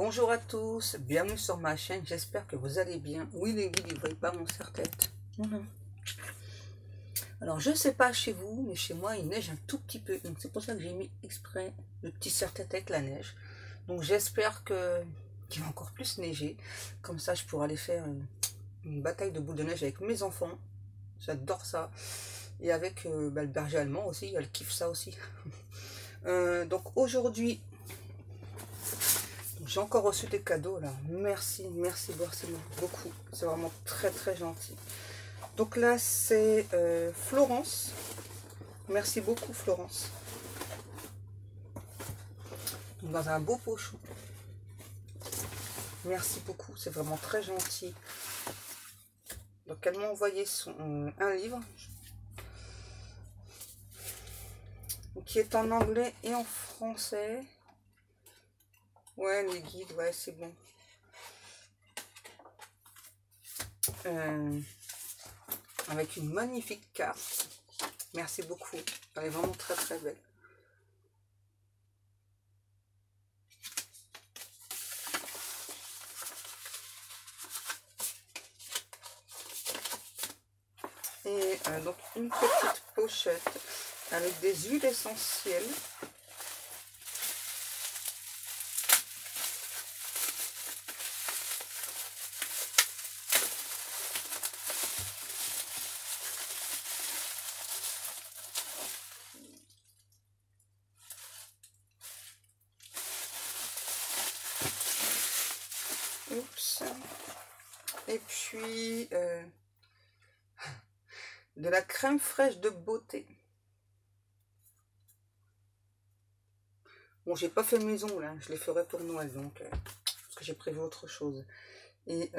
Bonjour à tous, bienvenue sur ma chaîne, j'espère que vous allez bien. Oui les guides, ils ne voient pas mon serre-tête. Alors je sais pas chez vous, mais chez moi il neige un tout petit peu. Donc c'est pour ça que j'ai mis exprès le petit serre-tête avec la neige. Donc j'espère qu'il va encore plus neiger. Comme ça je pourrai aller faire une bataille de boules de neige avec mes enfants. J'adore ça. Et avec le berger allemand aussi, elle kiffe ça aussi. Donc aujourd'hui, j'ai encore reçu des cadeaux là. Merci beaucoup. C'est vraiment très très gentil. Donc là c'est Florence. Merci beaucoup Florence. Dans un beau pochon. Merci beaucoup, c'est vraiment très gentil. Donc elle m'a envoyé un livre qui est en anglais et en français. Ouais, les guides, ouais, c'est bon. Avec une magnifique carte. Merci beaucoup. Elle est vraiment très très belle. Et donc une petite pochette avec des huiles essentielles. Oups. Et puis de la crème fraîche de beauté. Bon, j'ai pas fait maison là, je les ferai pour Noël donc parce que j'ai prévu autre chose. Et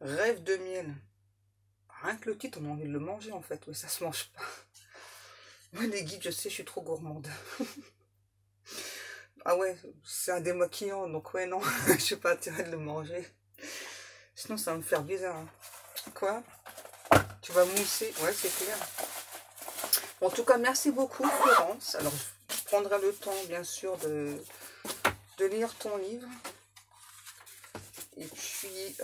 rêve de miel. Rien que le titre, on a envie de le manger en fait, mais ça se mange pas. Moi les guides, je sais, je suis trop gourmande. Ah ouais, c'est un démaquillant, donc ouais non, je n'ai pas intérêt de le manger. Sinon ça va me faire bizarre. Hein. Quoi? Tu vas mousser? Ouais, c'est clair. Bon, en tout cas, merci beaucoup Florence. Alors, je prendrai le temps, bien sûr, de lire ton livre. Et puis,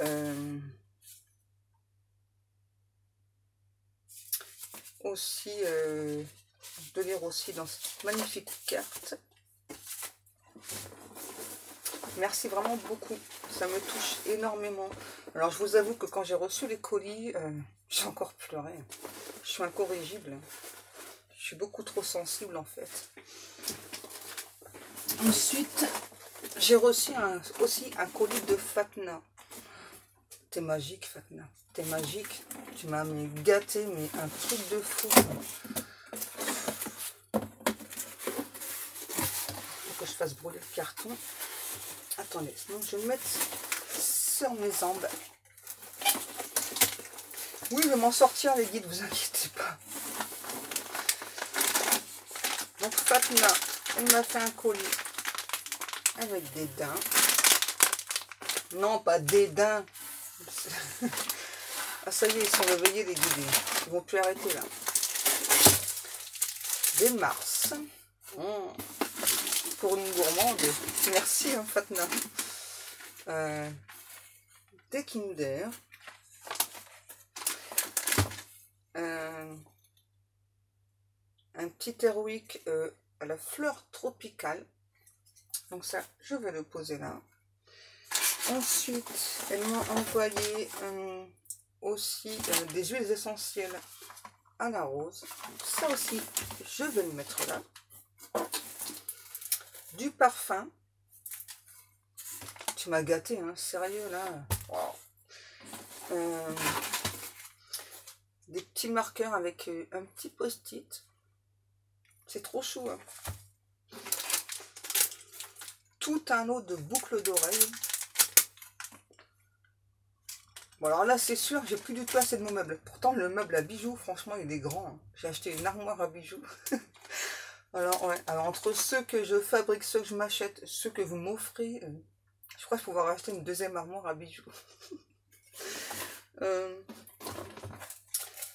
aussi, de lire aussi dans cette magnifique carte. Merci vraiment beaucoup. Ça me touche énormément. Alors, je vous avoue que quand j'ai reçu les colis, j'ai encore pleuré. Je suis incorrigible. Je suis beaucoup trop sensible en fait. Ensuite, j'ai reçu aussi un colis de Fatna. T'es magique Fatna. T'es magique. Tu m'as gâté, mais un truc de fou. Faut que je fasse brûler le carton. Attendez, sinon je vais me mettre sur mes jambes. Oui, je vais m'en sortir les guides, vous inquiétez pas. Donc Fatna, elle m'a fait un colis avec des daims. Non, pas des daims. Ah ça y est, ils sont réveillés les guides. Ils vont plus arrêter là. Des mars. Pour une gourmande. Merci hein, Fatna. Des Kinder. Un petit Airwick à la fleur tropicale. Donc ça, je vais le poser là. Ensuite, elle m'a envoyé aussi des huiles essentielles à la rose. Ça aussi, je vais le mettre là. Du parfum. Tu m'as gâté, hein, sérieux là. Wow. Des petits marqueurs avec un petit post-it. C'est trop chou. Hein. Tout un lot de boucles d'oreilles. Bon alors là c'est sûr, j'ai plus du tout assez de mon meuble. Pourtant le meuble à bijoux, franchement il est grand. Hein. J'ai acheté une armoire à bijoux. Alors ouais, alors entre ceux que je fabrique, ceux que je m'achète, ceux que vous m'offrez, je crois que je vais pouvoir acheter une deuxième armoire à bijoux.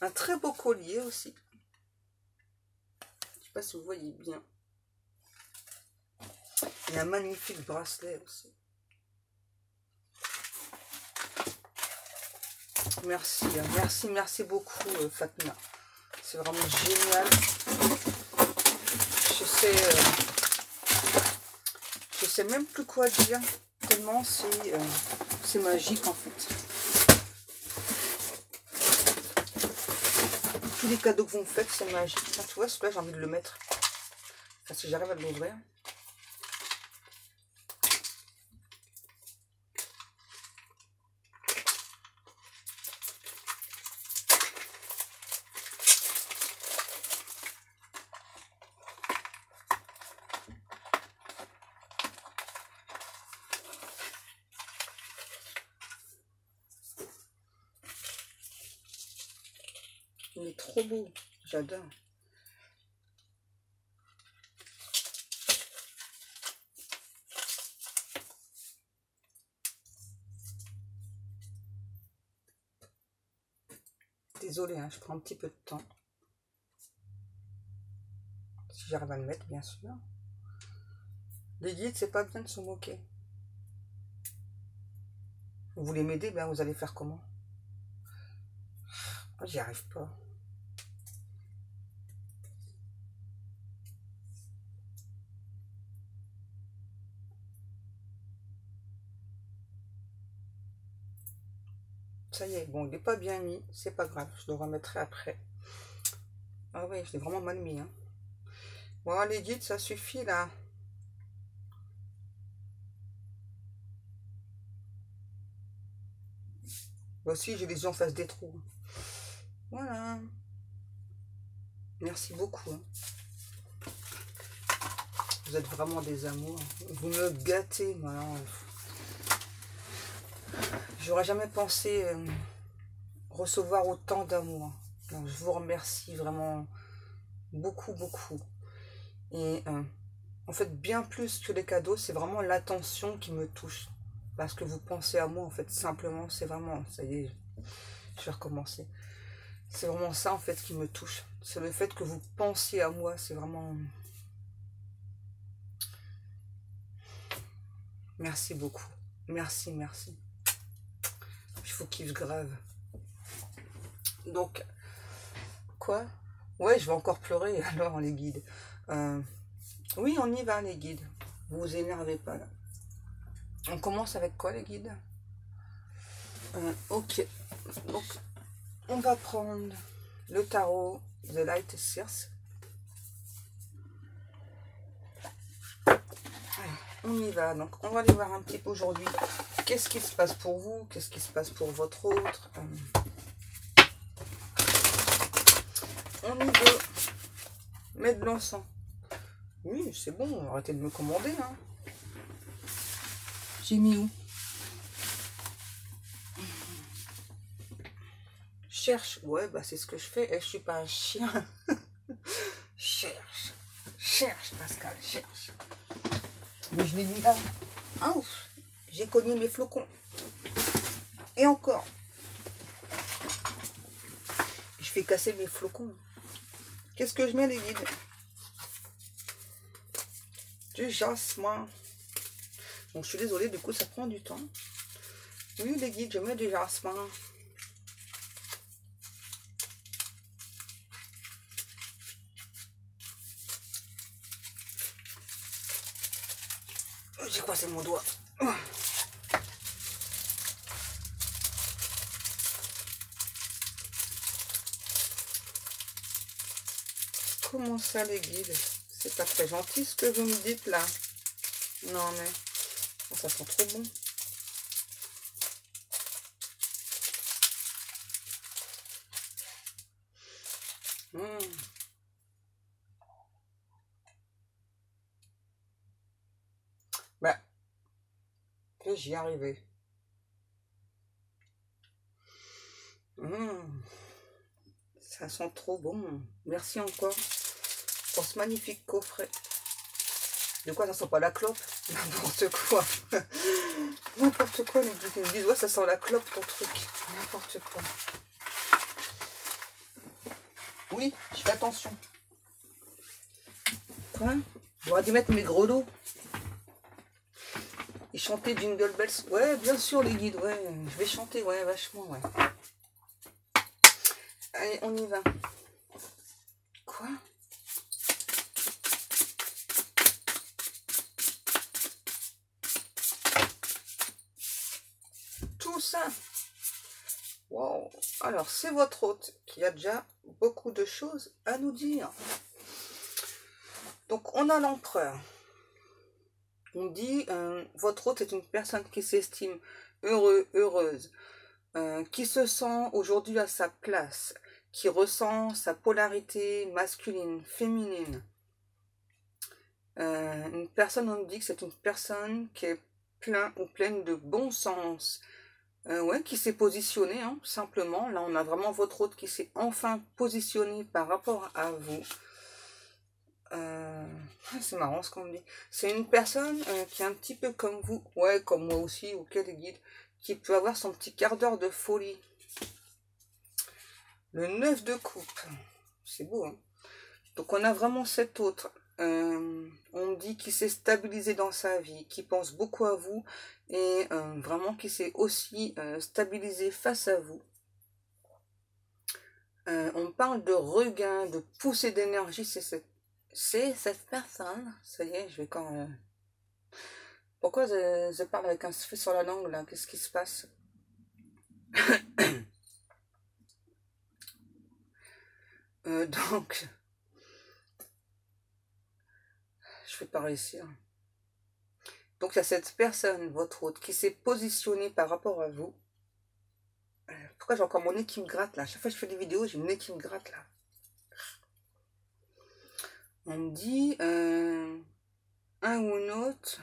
Un très beau collier aussi. Je sais pas si vous voyez bien. Et un magnifique bracelet aussi. Merci, hein. Merci, merci beaucoup, Fatma. C'est vraiment génial. Je sais même plus quoi dire, tellement c'est magique en fait. Tous les cadeaux que vous me faites, c'est magique. Là, tu vois, celui-là, j'ai envie de le mettre. Enfin, si j'arrive à l'ouvrir. Il est trop beau, j'adore. Désolée, hein, je prends un petit peu de temps. Si j'arrive à le mettre, bien sûr. Les guides, c'est pas bien de se moquer. Vous voulez m'aider, ben vous allez faire comment? Oh, j'y arrive pas. Ça y est, bon, il n'est pas bien mis, c'est pas grave, je le remettrai après. Ah oui, je l'ai vraiment mal mis, hein. Bon, les guides, ça suffit, là. Moi aussi, j'ai les yeux en face des trous. Voilà. Merci beaucoup, hein. Vous êtes vraiment des amours. Vous me gâtez, moi. J'aurais jamais pensé recevoir autant d'amour. Donc, je vous remercie vraiment beaucoup, beaucoup. Et en fait, bien plus que les cadeaux, c'est vraiment l'attention qui me touche. Parce que vous pensez à moi, en fait, simplement, c'est vraiment... Ça y est, je vais recommencer. C'est vraiment ça, en fait, qui me touche. C'est le fait que vous pensiez à moi, c'est vraiment... Merci beaucoup. Merci, merci. Je vous kiffe grave. Donc, quoi? Ouais, je vais encore pleurer, alors, les guides. Oui, on y va, les guides. Vous vous énervez pas, là. On commence avec quoi, les guides? Ok. Donc, on va prendre le tarot The Light Seers. On y va. Donc, on va aller voir un petit peu aujourd'hui. Qu'est-ce qui se passe pour vous? Qu'est-ce qui se passe pour votre autre? On y va. Mettre de l'encens. Oui, c'est bon. Arrêtez de me commander. Hein. J'ai mis où? Cherche. Ouais, bah c'est ce que je fais. Et je suis pas un chien. Cherche. Cherche, Pascal. Cherche. Mais je l'ai mis là. Ah, j'ai cogné mes flocons. Et encore. Je fais casser mes flocons. Qu'est-ce que je mets, les guides? Du jasmin. Bon, je suis désolée, du coup, ça prend du temps. Oui, les guides, je mets du jasmin. J'ai coincé mon doigt. Comment ça, les guides? C'est pas très gentil ce que vous me dites là. Non, mais oh, ça sent trop bon. Bah, que j'y arrivais. Ça sent trop bon. Merci encore pour ce magnifique coffret. De quoi ça sent pas la clope? N'importe quoi. N'importe quoi, les guides. Ils me disent, ouais, ça sent la clope ton truc. N'importe quoi. Oui, je fais attention. Quoi? J'aurais dû mettre mes grelots. Et chanter Jingle Bells. Ouais, bien sûr, les guides. Ouais, je vais chanter, ouais, vachement, ouais. Allez, on y va. Quoi? Tout ça. Wow. Alors, c'est votre hôte qui a déjà beaucoup de choses à nous dire. Donc, on a l'empereur. On dit, votre hôte est une personne qui s'estime heureuse, qui se sent aujourd'hui à sa place, qui ressent sa polarité masculine, féminine. Une personne, on dit que c'est une personne qui est pleine de bon sens, ouais, qui s'est positionnée, hein, simplement. Là, on a vraiment votre hôte qui s'est enfin positionné par rapport à vous. C'est marrant ce qu'on me dit. C'est une personne qui est un petit peu comme vous, ouais, comme moi aussi, auquel les guides, qui peut avoir son petit quart d'heure de folie. Le 9 de coupe, c'est beau, hein. Donc on a vraiment cet autre. On me dit qu'il s'est stabilisé dans sa vie, qui pense beaucoup à vous et vraiment qui s'est aussi stabilisé face à vous. On parle de regain, de poussée d'énergie, c'est cette personne. Ça y est, je vais quand... Pourquoi je parle avec un souffle sur la langue là? Qu'est-ce qui se passe? Donc, je vais pas réussir. Donc il y a cette personne, votre hôte, qui s'est positionnée par rapport à vous. Pourquoi j'ai encore mon nez qui me gratte là? Chaque fois que je fais des vidéos, j'ai le nez qui me gratte là. On me dit un ou une autre,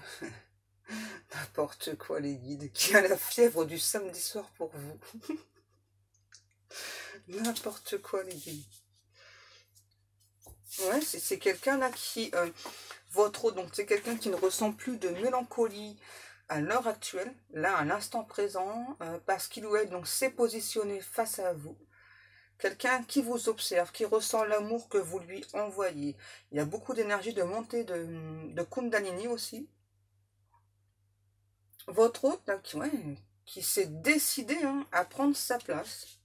n'importe quoi les guides, qui a la fièvre du samedi soir pour vous. N'importe quoi les guides. Ouais, c'est quelqu'un là qui, votre hôte, donc c'est quelqu'un qui ne ressent plus de mélancolie à l'heure actuelle, là à l'instant présent, parce qu'il ou elle donc s'est positionné face à vous. Quelqu'un qui vous observe, qui ressent l'amour que vous lui envoyez. Il y a beaucoup d'énergie de montée de Kundalini aussi. Votre hôte, là, qui s'est décidé hein, à prendre sa place.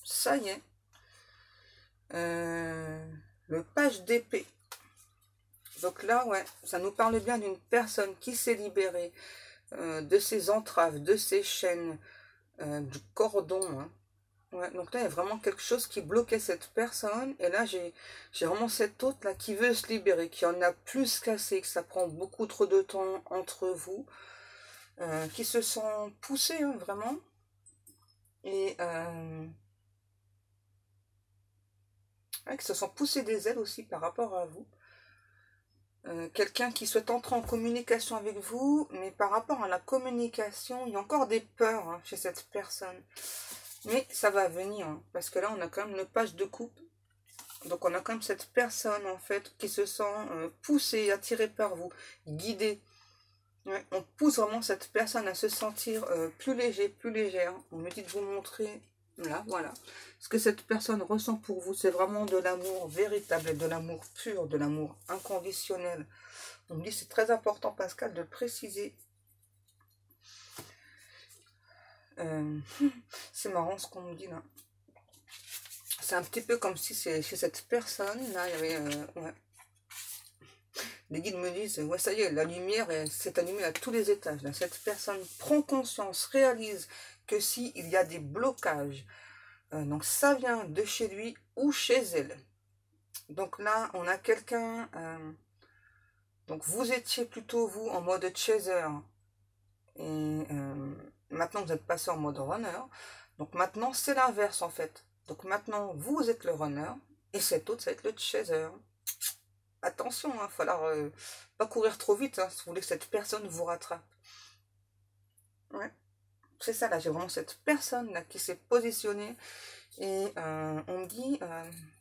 Ça y est. Le page d'épée. Donc là, ouais, ça nous parle bien d'une personne qui s'est libérée de ses entraves, de ses chaînes, du cordon, hein. Ouais, donc là, il y a vraiment quelque chose qui bloquait cette personne. Et là, j'ai vraiment cet autre là qui veut se libérer, qui en a plus qu'assez, que ça prend beaucoup trop de temps entre vous, qui se sent poussé, hein, vraiment. Et ouais, qui se sent pousser des ailes aussi par rapport à vous. Quelqu'un qui souhaite entrer en communication avec vous, mais par rapport à la communication, il y a encore des peurs hein, chez cette personne. Mais ça va venir, hein, parce que là, on a quand même le page de coupe. Donc, on a quand même cette personne, en fait, qui se sent poussée, attirée par vous, guidée. Ouais, on pousse vraiment cette personne à se sentir plus léger, plus légère. On me dit de vous montrer, là, voilà. Ce que cette personne ressent pour vous, c'est vraiment de l'amour véritable, de l'amour pur, de l'amour inconditionnel. On me dit, c'est très important, Pascal, de préciser. C'est marrant ce qu'on me dit là. C'est un petit peu comme si c'est chez cette personne, là, il y avait... ouais. Les guides me disent, ouais, ça y est, la lumière s'est allumée à tous les étages. Là. Cette personne prend conscience, réalise que s'il y a des blocages, donc ça vient de chez lui ou chez elle. Donc là, on a quelqu'un... donc vous étiez plutôt, vous, en mode chaser. Et maintenant, vous êtes passé en mode runner. Donc maintenant, c'est l'inverse, en fait. Donc maintenant, vous êtes le runner. Et cet autre, ça va être le chaser. Attention, il va falloir pas courir trop vite hein, si vous voulez que cette personne vous rattrape. Ouais, c'est ça, là, j'ai vraiment cette personne là qui s'est positionnée. Et on me dit,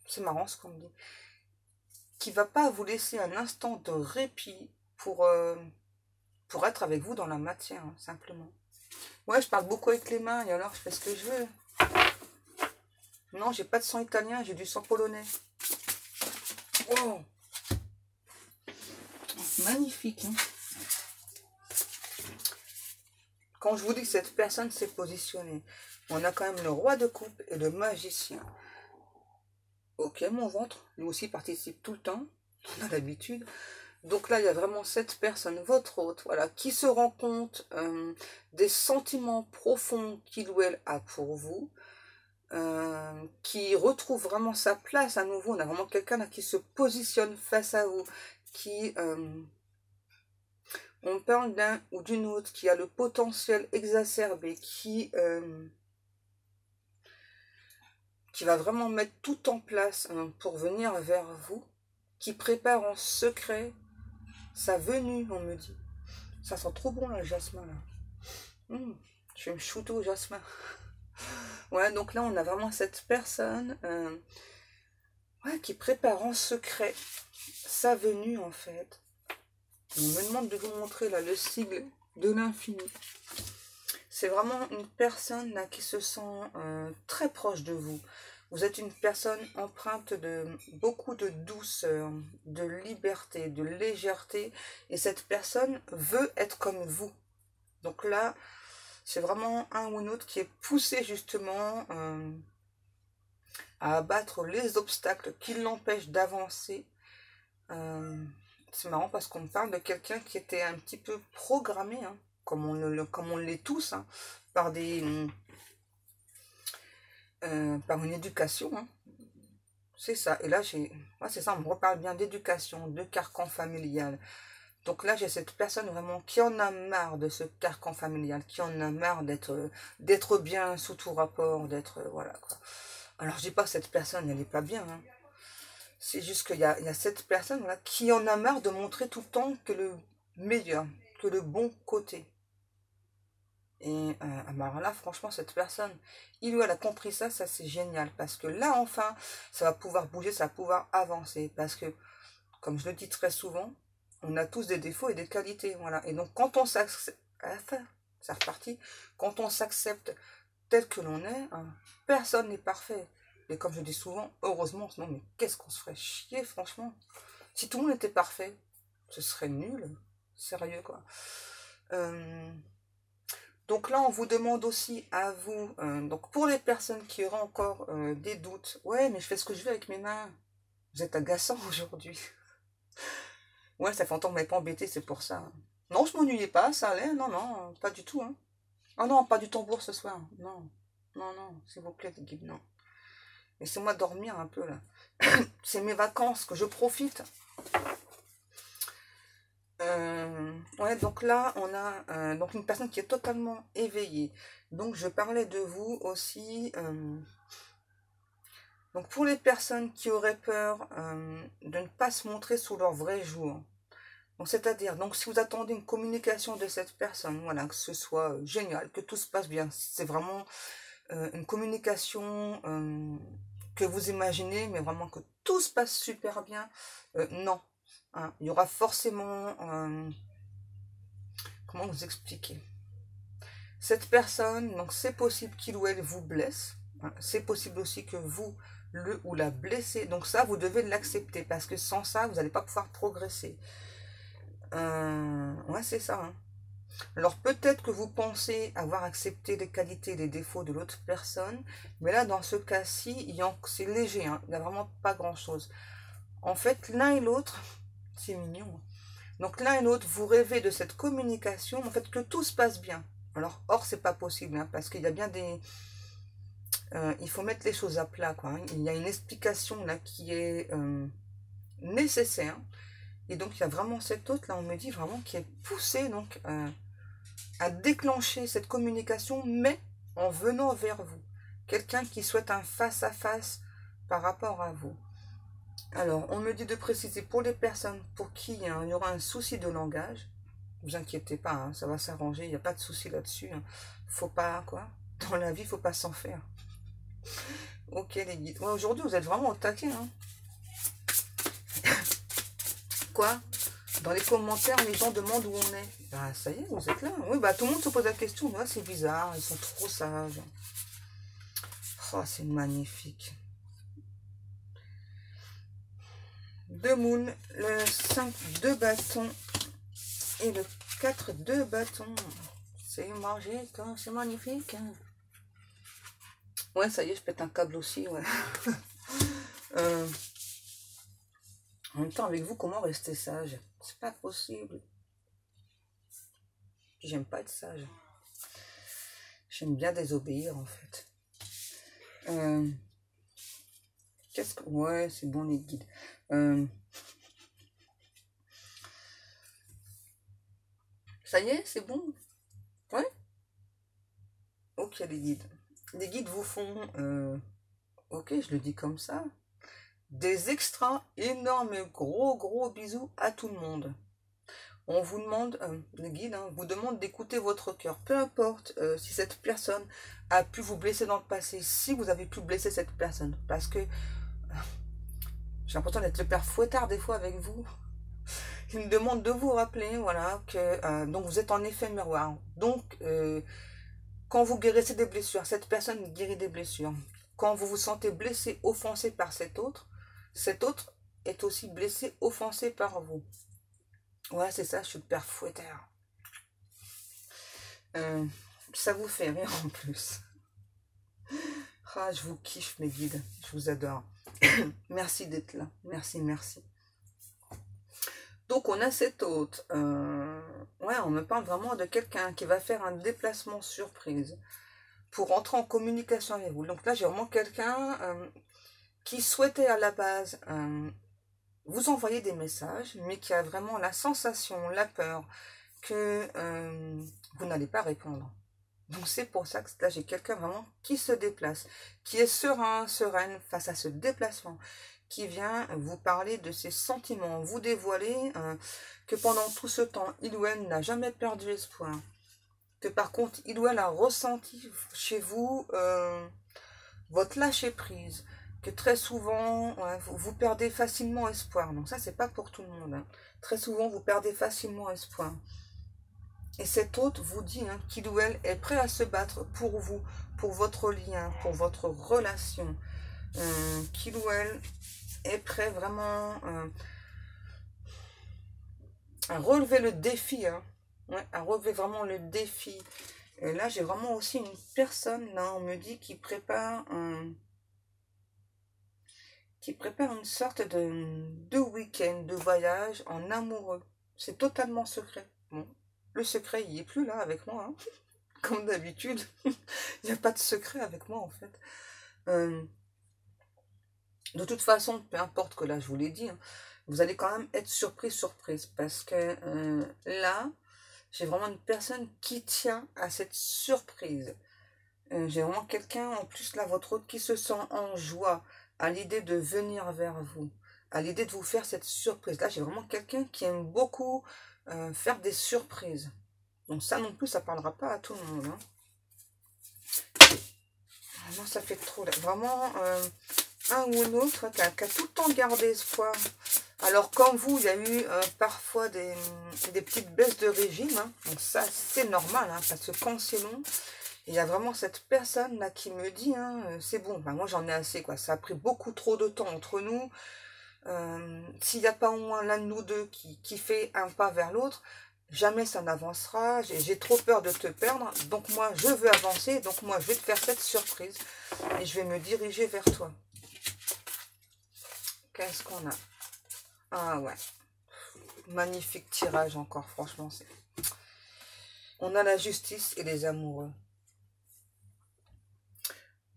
c'est marrant ce qu'on me dit, qui va pas vous laisser un instant de répit pour être avec vous dans la matière, hein, simplement. Ouais, je parle beaucoup avec les mains, et alors je fais ce que je veux. Non, j'ai pas de sang italien, j'ai du sang polonais. Oh, magnifique, hein. Quand je vous dis que cette personne s'est positionnée, on a quand même le roi de coupe et le magicien. Ok, mon ventre, lui aussi participe tout le temps, on a l'habitude. Donc là, il y a vraiment cette personne, votre hôte, voilà, qui se rend compte des sentiments profonds qu'il ou elle a pour vous, qui retrouve vraiment sa place à nouveau. On a vraiment quelqu'un là qui se positionne face à vous, qui, on parle d'un ou d'une autre, qui a le potentiel exacerbé, qui va vraiment mettre tout en place pour venir vers vous, qui prépare en secret sa venue, on me dit. Ça sent trop bon là, le jasmin là. Je vais me shooter au jasmin. Ouais, donc là on a vraiment cette personne ouais, qui prépare en secret sa venue en fait. On me demande de vous montrer là le sigle de l'infini. C'est vraiment une personne là qui se sent très proche de vous. Vous êtes une personne empreinte de beaucoup de douceur, de liberté, de légèreté. Et cette personne veut être comme vous. Donc là, c'est vraiment un ou une autre qui est poussé justement à abattre les obstacles qui l'empêchent d'avancer. C'est marrant parce qu'on me parle de quelqu'un qui était un petit peu programmé, hein, comme on l'est tous, hein, par par une éducation. Hein. C'est ça. Et là, ouais, c'est ça, on me reparle bien d'éducation, de carcan familial. Donc là, j'ai cette personne vraiment qui en a marre de ce carcan familial, qui en a marre d'être bien sous tout rapport, d'être... voilà, quoi. Alors, je dis pas que cette personne, elle n'est pas bien. Hein. C'est juste qu'il y a cette personne là, qui en a marre de montrer tout le temps que le meilleur, que le bon côté. Et alors là, franchement, cette personne, il ou elle a compris ça, ça c'est génial. Parce que là, enfin, ça va pouvoir bouger, ça va pouvoir avancer. Parce que, comme je le dis très souvent, on a tous des défauts et des qualités. Voilà. Et donc, quand on s'accepte, enfin, c'est reparti, quand on s'accepte tel que l'on est, hein, personne n'est parfait. Et comme je dis souvent, heureusement, sinon, mais qu'est-ce qu'on se ferait chier, franchement. Si tout le monde était parfait, ce serait nul. Sérieux, quoi. Donc là, on vous demande aussi à vous, donc pour les personnes qui auraient encore des doutes, ouais, mais je fais ce que je veux avec mes mains. Vous êtes agaçant aujourd'hui. Ouais, ça fait longtemps que vous m'avez pas embêté, c'est pour ça. Non, je m'ennuyais pas, ça allait, non, non, pas du tout. Hein. Oh non, pas du tambour ce soir. Non, non, non, s'il vous plaît, les guides, non. Laissez-moi dormir un peu là. C'est mes vacances que je profite. Ouais, donc là, on a donc une personne qui est totalement éveillée. Donc, je parlais de vous aussi. Donc, pour les personnes qui auraient peur de ne pas se montrer sous leur vrai jour. Donc, c'est-à-dire, donc, si vous attendez une communication de cette personne, voilà, que ce soit génial, que tout se passe bien, c'est vraiment une communication que vous imaginez, mais vraiment que tout se passe super bien, non. Hein, il y aura forcément... comment vous expliquer? Cette personne, donc c'est possible qu'il ou elle vous blesse. Hein, c'est possible aussi que vous le ou la blessez. Donc ça, vous devez l'accepter parce que sans ça, vous n'allez pas pouvoir progresser. Ouais, c'est ça. Hein. Alors peut-être que vous pensez avoir accepté les qualités et les défauts de l'autre personne, mais là, dans ce cas-ci, c'est léger. Hein, il n'y a vraiment pas grand-chose. En fait, l'un et l'autre, c'est mignon. Donc l'un et l'autre, vous rêvez de cette communication, en fait, que tout se passe bien. Alors, or, c'est pas possible, hein, parce qu'il y a bien des... il faut mettre les choses à plat, quoi. Hein. Il y a une explication, là, qui est nécessaire. Et donc, il y a vraiment cette autre, là, on me dit vraiment, qui est poussée, donc, à déclencher cette communication, mais en venant vers vous. Quelqu'un qui souhaite un face-à-face par rapport à vous. Alors, on me dit de préciser pour les personnes pour qui hein, il y aura un souci de langage. Ne vous inquiétez pas, hein, ça va s'arranger, il n'y a pas de souci là-dessus. Hein. Faut pas, quoi. Dans la vie, faut pas s'en faire. Ok, les guides. Ouais, aujourd'hui, vous êtes vraiment au taquet. Hein. Quoi? Dans les commentaires, les gens demandent où on est. Bah, ça y est, vous êtes là. Oui, bah, tout le monde se pose la question. Ouais, c'est bizarre, ils sont trop sages. Oh, c'est magnifique. 2 moon, le 5 de bâton et le 4 de bâton. C'est magique, hein, c'est magnifique. Hein. Ouais, ça y est, je pète un câble aussi, ouais. Euh, En même temps, avec vous, comment rester sage? C'est pas possible. J'aime pas être sage. J'aime bien désobéir, en fait. Euh, Qu'est-ce que... Ouais, c'est bon, les guides. Ça y est, c'est bon? Ouais? Ok, les guides. Les guides vous font... ok, je le dis comme ça. Des extra énormes, gros bisous à tout le monde. On vous demande, le guide vous demande d'écouter votre cœur. Peu importe si cette personne a pu vous blesser dans le passé, si vous avez pu blesser cette personne. Parce que j'ai l'impression d'être le père fouettard des fois avec vous. Il me demande de vous rappeler, voilà, que donc vous êtes en effet miroir. Donc, quand vous guérissez des blessures, cette personne guérit des blessures. Quand vous vous sentez blessé, offensé par cet autre est aussi blessé, offensé par vous. Ouais, c'est ça, je suis le père fouettard. Ça vous fait rire en plus. Ah, je vous kiffe mes guides, je vous adore. Merci d'être là, merci. Donc on a cet hôte. Ouais, on me parle vraiment de quelqu'un qui va faire un déplacement surprise pour entrer en communication avec vous. Donc là, j'ai vraiment quelqu'un qui souhaitait à la base vous envoyer des messages, mais qui a vraiment la sensation, la peur que vous n'allez pas répondre. Donc c'est pour ça que là, j'ai quelqu'un vraiment qui se déplace, qui est serein, sereine face à ce déplacement, qui vient vous parler de ses sentiments, vous dévoiler que pendant tout ce temps, il ou elle n'a jamais perdu espoir. Que par contre, il ou elle a ressenti chez vous votre lâcher prise, que très souvent, ouais, vous perdez facilement espoir. Donc ça, c'est pas pour tout le monde. Hein. Très souvent, vous perdez facilement espoir. Et cet autre vous dit qu'il ou elle est prêt à se battre pour vous, pour votre lien, pour votre relation. Qu'il ou elle est prêt vraiment à relever le défi. Ouais, à relever vraiment le défi. Et là, j'ai vraiment aussi une personne, là, on me dit, qui prépare une sorte de week-end, de voyage en amoureux. C'est totalement secret. Bon, le secret, il n'y est plus là avec moi. Hein. Comme d'habitude, il n'y a pas de secret avec moi en fait. De toute façon, peu importe que là, je vous l'ai dit, vous allez quand même être surprise, parce que là, j'ai vraiment une personne qui tient à cette surprise. J'ai vraiment quelqu'un, en plus là, votre autre, qui se sent en joie à l'idée de venir vers vous, à l'idée de vous faire cette surprise. Là, j'ai vraiment quelqu'un qui aime beaucoup faire des surprises. Donc ça non plus, ça parlera pas à tout le monde. Hein. Non, ça fait trop. Vraiment, un ou un autre qui a tout le temps gardé espoir. Alors, comme vous, il y a eu parfois des petites baisses de régime. Hein. Donc ça, c'est normal, hein, parce que quand c'est long, il y a vraiment cette personne là qui me dit, c'est bon, ben, moi j'en ai assez, quoi. Ça a pris beaucoup trop de temps entre nous. S'il n'y a pas au moins l'un de nous deux qui fait un pas vers l'autre, jamais ça n'avancera. J'ai trop peur de te perdre. Donc moi, je veux avancer. Donc moi, je vais te faire cette surprise. Et je vais me diriger vers toi. Qu'est-ce qu'on a? Ah ouais. Magnifique tirage encore, franchement. On a la justice et les amoureux.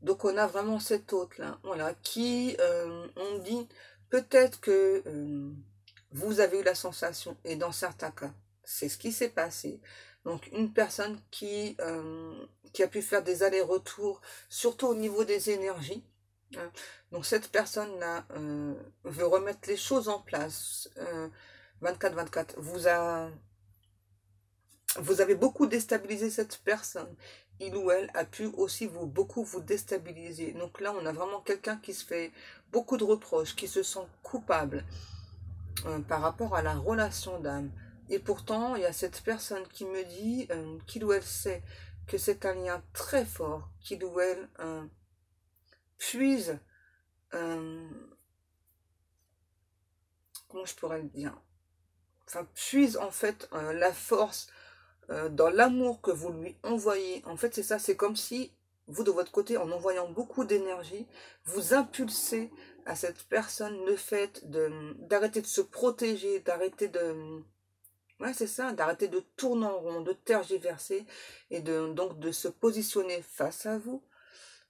Donc on a vraiment cet hôte-là, voilà, qui, on dit, peut-être que vous avez eu la sensation, et dans certains cas, c'est ce qui s'est passé. Donc une personne qui a pu faire des allers-retours, surtout au niveau des énergies. Hein. Donc cette personne-là veut remettre les choses en place. 24-24, vous avez beaucoup déstabilisé cette personne. Il ou elle a pu aussi beaucoup vous déstabiliser. Donc là, on a vraiment quelqu'un qui se fait beaucoup de reproches, qui se sent coupable par rapport à la relation d'âme. Et pourtant, il y a cette personne qui me dit qu'il ou elle sait que c'est un lien très fort, qu'il ou elle puise, comment je pourrais le dire, enfin, puise en fait la force dans l'amour que vous lui envoyez. En fait, c'est ça, c'est comme si vous de votre côté, en envoyant beaucoup d'énergie, vous impulsez à cette personne le fait d'arrêter de se protéger, d'arrêter de... Ouais, c'est ça, d'arrêter de tourner en rond, de tergiverser et donc de se positionner face à vous.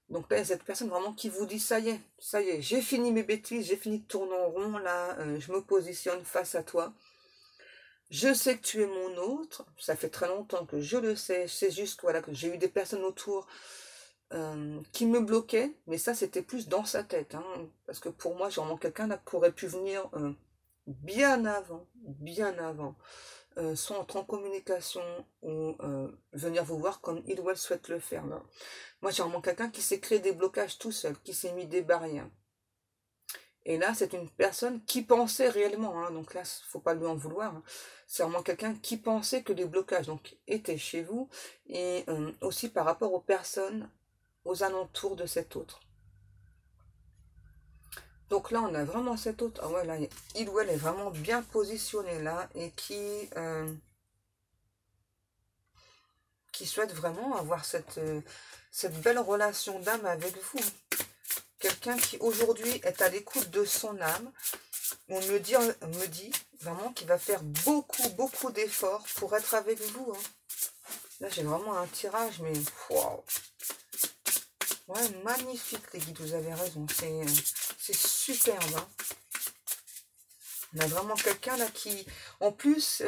Donc là, il y a cette personne vraiment qui vous dit, ça y est, j'ai fini mes bêtises, j'ai fini de tourner en rond, là, je me positionne face à toi. Je sais que tu es mon autre, ça fait très longtemps que je le sais, c'est juste voilà, que j'ai eu des personnes autour qui me bloquaient, mais ça c'était plus dans sa tête, hein, parce que pour moi, j'ai vraiment quelqu'un là qui aurait pu venir bien avant, soit entrer en communication ou venir vous voir comme il ou elle souhaite le faire. Là. Moi, j'ai vraiment quelqu'un qui s'est créé des blocages tout seul, qui s'est mis des barrières. Et là, c'est une personne qui pensait réellement, hein, donc là, faut pas lui en vouloir. Hein. C'est vraiment quelqu'un qui pensait que les blocages donc étaient chez vous et aussi par rapport aux personnes aux alentours de cet autre. Donc là, on a vraiment cet autre. Ah ouais, là, il ou elle est vraiment bien positionné là et qui souhaite vraiment avoir cette belle relation d'âme avec vous. Quelqu'un qui aujourd'hui est à l'écoute de son âme. On me dit vraiment qu'il va faire beaucoup d'efforts pour être avec vous. Hein. Là, j'ai vraiment un tirage, mais waouh! Ouais, magnifique, les guides, vous avez raison. C'est superbe. Hein. On a vraiment quelqu'un là qui, en plus,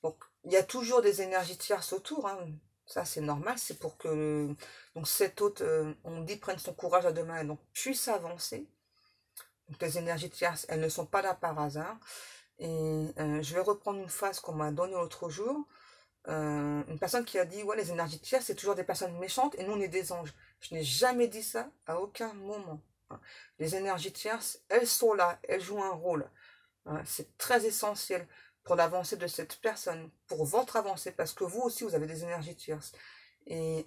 bon, il y a toujours des énergies tierces autour. Hein. Ça, c'est normal. C'est pour que donc cet hôte, on dit, prenne son courage à deux mains et donc puisse avancer. Donc les énergies tierces, elles ne sont pas là par hasard. Et je vais reprendre une phrase qu'on m'a donnée l'autre jour. Une personne qui a dit, ouais, les énergies tierces, c'est toujours des personnes méchantes et nous, on est des anges. Je n'ai jamais dit ça à aucun moment. Hein. Les énergies tierces, elles sont là, elles jouent un rôle. Hein. C'est très essentiel pour l'avancée de cette personne, pour votre avancée, parce que vous aussi, vous avez des énergies tierces. Et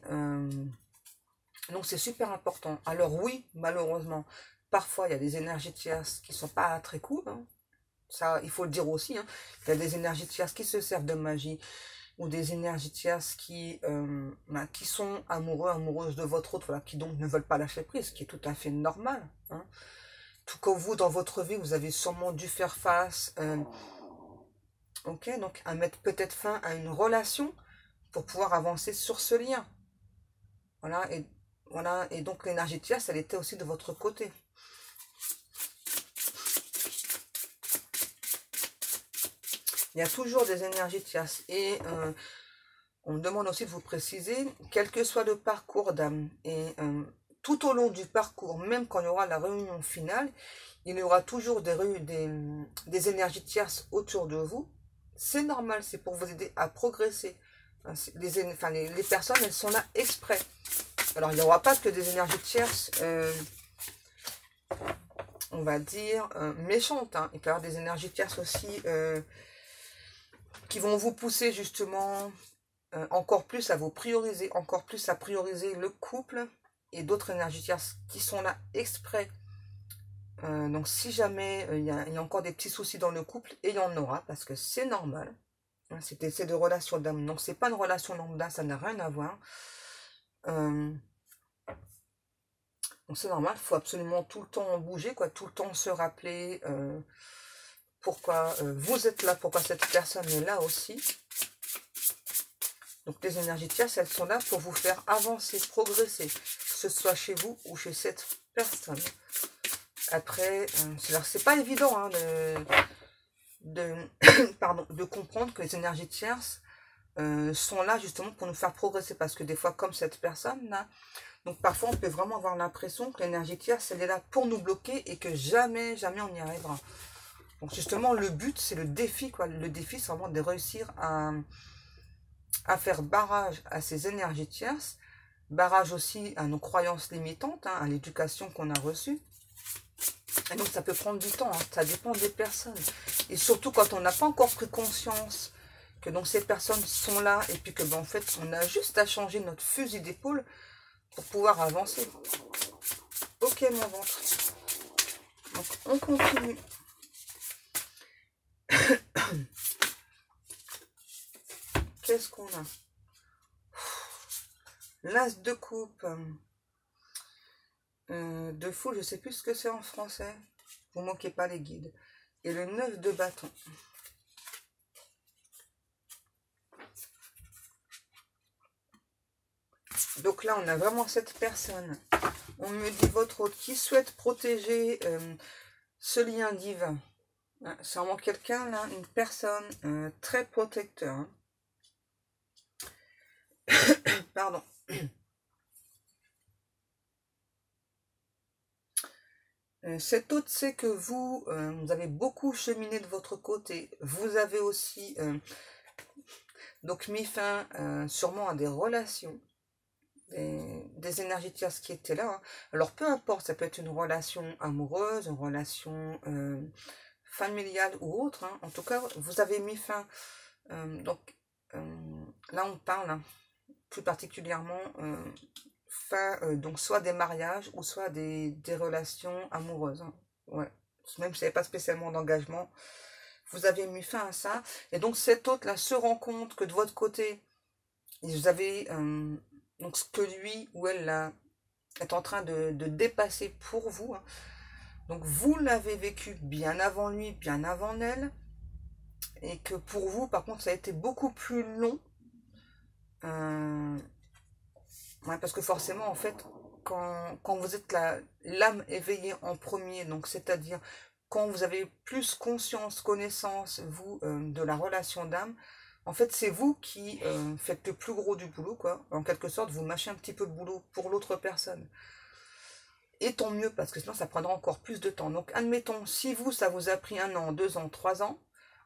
donc, c'est super important. Alors oui, malheureusement, parfois, il y a des énergies tierces qui ne sont pas très cool. Hein. Ça, il faut le dire aussi. Hein. Il y a des énergies tierces qui se servent de magie ou des énergies tierces qui sont amoureuses de votre autre, voilà, qui donc ne veulent pas lâcher prise, ce qui est tout à fait normal. Hein. Tout comme vous, dans votre vie, vous avez sûrement dû faire face donc à mettre peut-être fin à une relation pour pouvoir avancer sur ce lien. Voilà, et donc l'énergie tierce, elle était aussi de votre côté. Il y a toujours des énergies tierces. Et on me demande aussi de vous préciser, quel que soit le parcours d'âme, et tout au long du parcours, même quand il y aura la réunion finale, il y aura toujours des énergies tierces autour de vous. C'est normal, c'est pour vous aider à progresser. Les personnes, elles sont là exprès. Alors, il n'y aura pas que des énergies tierces, on va dire, méchantes. Hein. Il peut y avoir des énergies tierces aussi qui vont vous pousser justement encore plus à vous prioriser, encore plus à prioriser le couple et d'autres énergies tierces qui sont là exprès. Donc si jamais il y a encore des petits soucis dans le couple, et il y en aura, parce que c'est normal. Hein, c'est des relations d'âme. Donc c'est pas une relation lambda, ça n'a rien à voir. Donc c'est normal, il faut absolument tout le temps bouger, quoi, tout le temps se rappeler pourquoi vous êtes là, pourquoi cette personne est là aussi. Donc les énergies tierces, elles sont là pour vous faire avancer, progresser, que ce soit chez vous ou chez cette personne. Après, c'est pas évident hein, de comprendre que les énergies tierces sont là justement pour nous faire progresser. Parce que des fois, comme cette personne-là, donc parfois on peut vraiment avoir l'impression que l'énergie tierce, elle est là pour nous bloquer et que jamais on y arrivera. Donc justement, le but, c'est le défi, quoi. Le défi, c'est vraiment de réussir à faire barrage à ces énergies tierces, barrage aussi à nos croyances limitantes, hein, à l'éducation qu'on a reçue. Et donc ça peut prendre du temps, hein, ça dépend des personnes. Et surtout quand on n'a pas encore pris conscience que donc ces personnes sont là et puis que en fait on a juste à changer notre fusil d'épaule pour pouvoir avancer. Ok mon ventre. Donc on continue. Qu'est-ce qu'on a? l'as de coupe, de fou, je sais plus ce que c'est en français. Vous moquez pas les guides. Et le 9 de bâton. Donc là, on a vraiment cette personne. On me dit votre hôte qui souhaite protéger ce lien divin. C'est vraiment quelqu'un là, une personne très protecteur. Hein. Pardon. Cet hôte sait que vous, vous avez beaucoup cheminé de votre côté. Vous avez aussi donc mis fin sûrement à des relations. Des énergies tierces qui étaient là. Hein. Alors peu importe, ça peut être une relation amoureuse, une relation familiale ou autre. Hein. En tout cas, vous avez mis fin. Là, on parle hein, plus particulièrement fin, donc soit des mariages ou soit des relations amoureuses. Hein. Ouais. Même si il n'y avait pas spécialement d'engagement, vous avez mis fin à ça. Et donc cet autre-là se rend compte que de votre côté, vous avez donc ce que lui ou elle là, est en train de dépasser pour vous. Hein. Donc vous l'avez vécu bien avant lui, bien avant elle. Et que pour vous, par contre, ça a été beaucoup plus long. Ouais, parce que forcément, en fait, quand vous êtes l'âme éveillée en premier, donc c'est-à-dire quand vous avez plus conscience, connaissance, vous, de la relation d'âme, en fait, c'est vous qui faites le plus gros du boulot, quoi. En quelque sorte, vous mâchez un petit peu de boulot pour l'autre personne. Et tant mieux, parce que sinon, ça prendra encore plus de temps. Donc, admettons, si vous, ça vous a pris 1 an, 2 ans, 3 ans,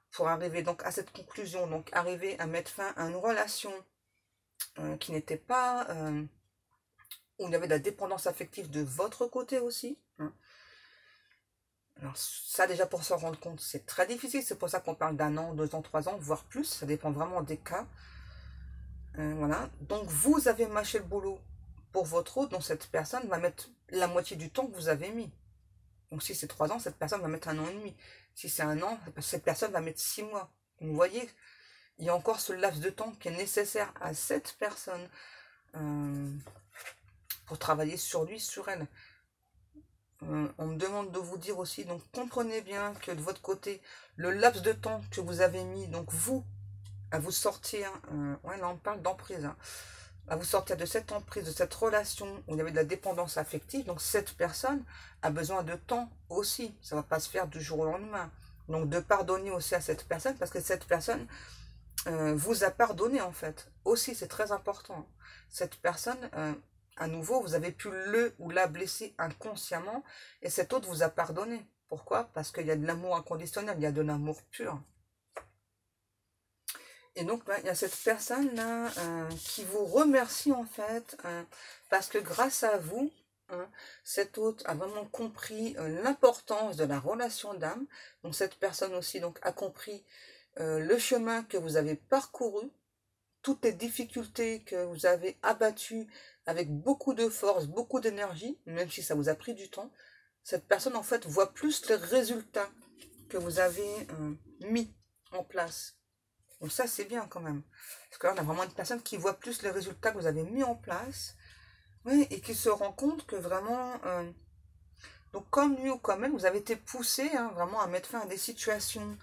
pour arriver donc à cette conclusion, donc arriver à mettre fin à une relation qui n'était pas... où il y avait de la dépendance affective de votre côté aussi. Hein. Alors ça déjà pour s'en rendre compte, c'est très difficile. C'est pour ça qu'on parle d'1 an, 2 ans, 3 ans, voire plus. Ça dépend vraiment des cas. Voilà. Donc vous avez mâché le boulot pour votre autre, donc cette personne va mettre la moitié du temps que vous avez mis. Donc si c'est 3 ans, cette personne va mettre 1 an et demi. Si c'est 1 an, cette personne va mettre 6 mois. Donc, vous voyez, il y a encore ce laps de temps qui est nécessaire à cette personne pour travailler sur lui, sur elle. On me demande de vous dire aussi, donc comprenez bien que de votre côté, le laps de temps que vous avez mis, donc vous, à vous sortir, ouais là on parle d'emprise, hein, à vous sortir de cette emprise, de cette relation où il y avait de la dépendance affective, donc cette personne a besoin de temps aussi, ça ne va pas se faire du jour au lendemain. Donc de pardonner aussi à cette personne, parce que cette personne vous a pardonné en fait, aussi c'est très important. Cette personne... à nouveau, vous avez pu le ou la blesser inconsciemment et cet autre vous a pardonné. Pourquoi? Parce qu'il y a de l'amour inconditionnel, il y a de l'amour pur. Et donc, il y a cette personne-là qui vous remercie en fait, parce que grâce à vous, cet autre a vraiment compris l'importance de la relation d'âme. Donc, cette personne aussi donc, a compris le chemin que vous avez parcouru, toutes les difficultés que vous avez abattues avec beaucoup de force, beaucoup d'énergie, même si ça vous a pris du temps, cette personne en fait voit plus les résultats que vous avez mis en place. Donc ça c'est bien quand même. Parce que là on a vraiment une personne qui voit plus les résultats que vous avez mis en place, oui, et qui se rend compte que vraiment, donc comme lui ou comme elle, vous avez été poussé hein, vraiment à mettre fin à des situations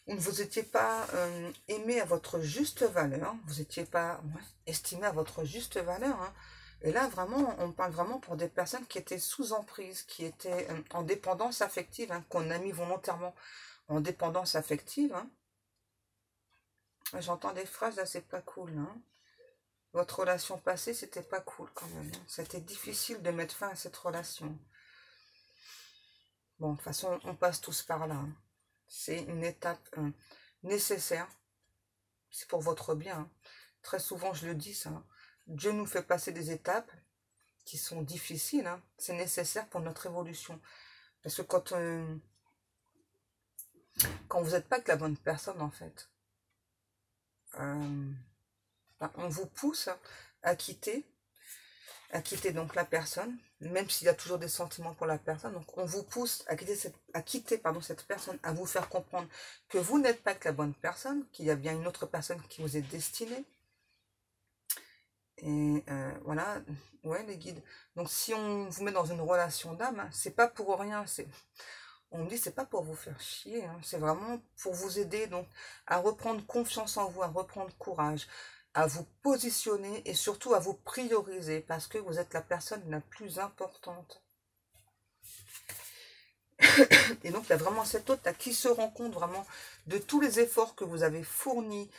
où vous n'étiez pas aimé à votre juste valeur, vous n'étiez pas estimé à votre juste valeur. Hein. Et là, vraiment, on parle vraiment pour des personnes qui étaient sous emprise, qui étaient en dépendance affective, hein, qu'on a mis volontairement en dépendance affective. Hein. J'entends des phrases, là, c'est pas cool. Hein. Votre relation passée, c'était pas cool quand même. Hein. C'était difficile de mettre fin à cette relation. Bon, de toute façon, on passe tous par là. Hein. C'est une étape nécessaire. C'est pour votre bien. Hein. Très souvent, je le dis, ça. Hein. Dieu nous fait passer des étapes qui sont difficiles. Hein. C'est nécessaire pour notre évolution. Parce que quand vous n'êtes pas avec la bonne personne, en fait, on vous pousse à quitter donc la personne, même s'il y a toujours des sentiments pour la personne. Donc on vous pousse à quitter cette personne, à vous faire comprendre que vous n'êtes pas avec la bonne personne, qu'il y a bien une autre personne qui vous est destinée. Et voilà, ouais, les guides. Donc si on vous met dans une relation d'âme, hein, c'est pas pour rien. On me dit c'est pas pour vous faire chier, hein, c'est vraiment pour vous aider donc à reprendre confiance en vous, à reprendre courage, à vous positionner et surtout à vous prioriser parce que vous êtes la personne la plus importante. Et donc il y a vraiment cet autre là, qui se rend compte vraiment de tous les efforts que vous avez fournis